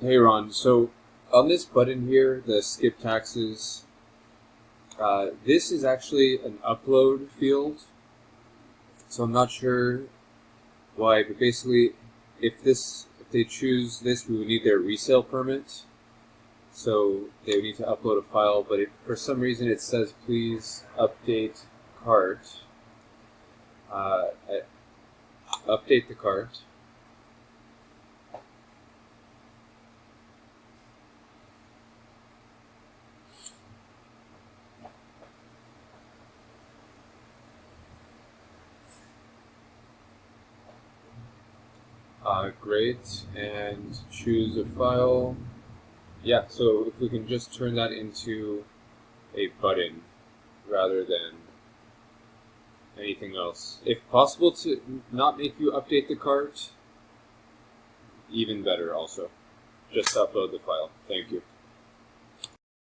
Hey Ron, so on this button here, the skip taxes, this is actually an upload field. So I'm not sure why, but basically, if they choose this, we would need their resale permit. So they would need to upload a file, but for some reason it says please update cart. Update the cart. Great, and choose a file. Yeah, so if we can just turn that into a button rather than anything else. If possible to not make you update the cart, even better also. Just upload the file. Thank you.